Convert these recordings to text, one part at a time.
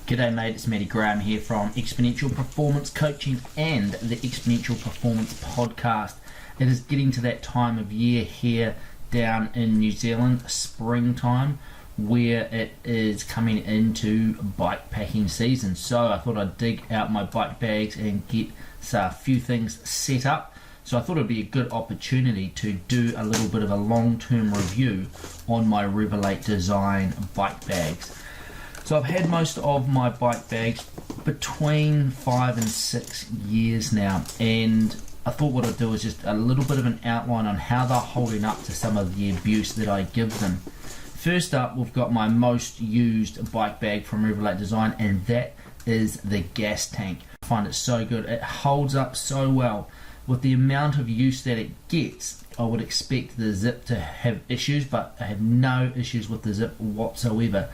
G'day mate, it's Matty Graham here from Exponential Performance Coaching and the Exponential Performance Podcast. It is getting to that time of year here down in New Zealand, springtime, where it is coming into bike packing season. So I thought I'd dig out my bike bags and get a few things set up. So I thought it'd be a good opportunity to do a little bit of a long-term review on my Revelate Design bike bags. So I've had most of my bike bags between 5 and 6 years now, and I thought what I'd do is just a little bit of an outline on how they're holding up to some of the abuse that I give them. First up, we've got my most used bike bag from Revelate Design, and that is the gas tank. I find it so good. It holds up so well. With the amount of use that it gets, I would expect the zip to have issues, but I have no issues with the zip whatsoever.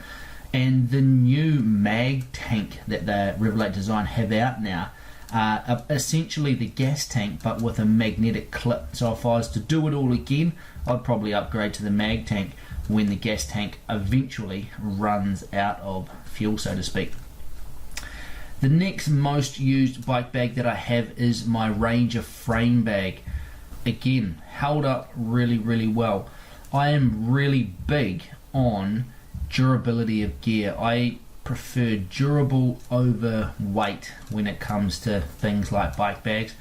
And the new mag tank that the Revelate Design have out now, essentially the gas tank but with a magnetic clip. So if I was to do it all again, I'd probably upgrade to the mag tank when the gas tank eventually runs out of fuel, so to speak. The next most used bike bag that I have is my Ranger frame bag. Again, held up really well. I am really big on durability of gear. I prefer durable over weight when it comes to things like bike bags.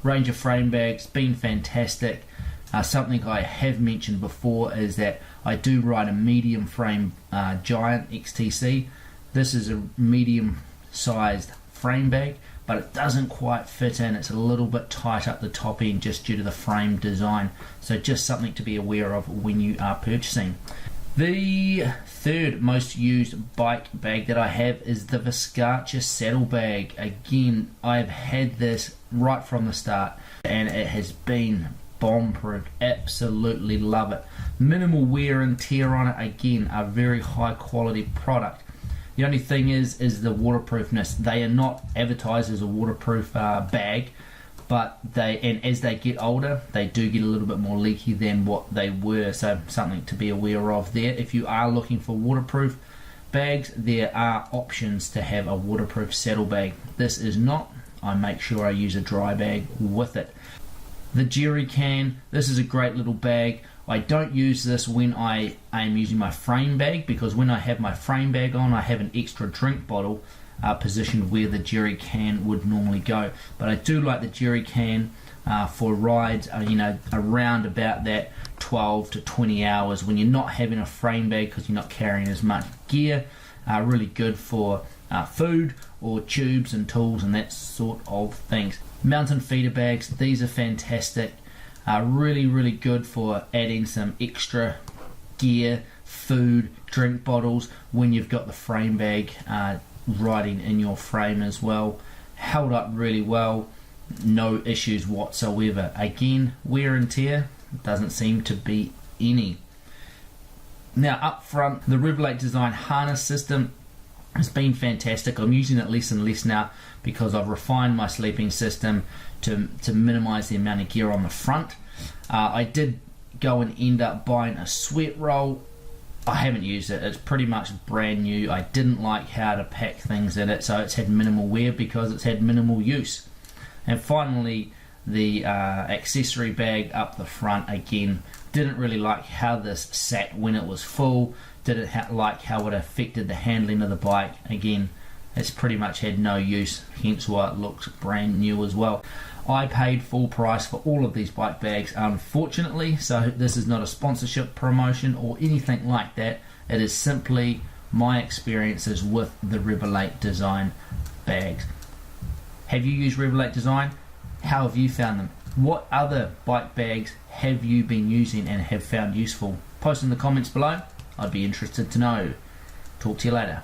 Ranger frame bags been fantastic. Something I have mentioned before is that I do ride a medium frame Giant XTC. This is a medium sized frame bag, but it doesn't quite fit in. It's a little bit tight up the top end just due to the frame design. So just something to be aware of when you are purchasing. The third most used bike bag that I have is the Viscacha saddle bag. Again, I've had this right from the start and it has been bomb-proof. Absolutely love it. Minimal wear and tear on it. Again, a very high quality product. The only thing is the waterproofness. They are not advertised as a waterproof bag, but as they get older, they do get a little bit more leaky than what they were, so something to be aware of there. If you are looking for waterproof bags, there are options to have a waterproof saddle bag. This is not. I make sure I use a dry bag with it. The jerry can, this is a great little bag. I don't use this when I am using my frame bag, because when I have my frame bag on, I have an extra drink bottle positioned where the jerry can would normally go. But I do like the jerry can for rides, around about that 12 to 20 hours when you're not having a frame bag because you're not carrying as much gear. Really good for food or tubes and tools and that sort of things. Mountain feeder bags, these are fantastic. Really good for adding some extra gear, food, drink bottles when you've got the frame bag riding in your frame as well. Held up really well, no issues whatsoever. Again, wear and tear doesn't seem to be any. Now up front, the Revelate Design harness system has been fantastic. I'm using it less and less now because I've refined my sleeping system to minimize the amount of gear on the front. I did go and end up buying a sweat roll. I haven't used it. It's pretty much brand new. I didn't like how to pack things in it, so it's had minimal wear because it's had minimal use. And finally, the accessory bag up the front, again, didn't really like how this sat when it was full. Didn't like how it affected the handling of the bike. Again, it's pretty much had no use, hence why it looks brand new as well. I paid full price for all of these bike bags, unfortunately, so this is not a sponsorship promotion or anything like that. It is simply my experiences with the Revelate Design bags. Have you used Revelate Design? How have you found them? What other bike bags have you been using and have found useful? Post in the comments below. I'd be interested to know. Talk to you later.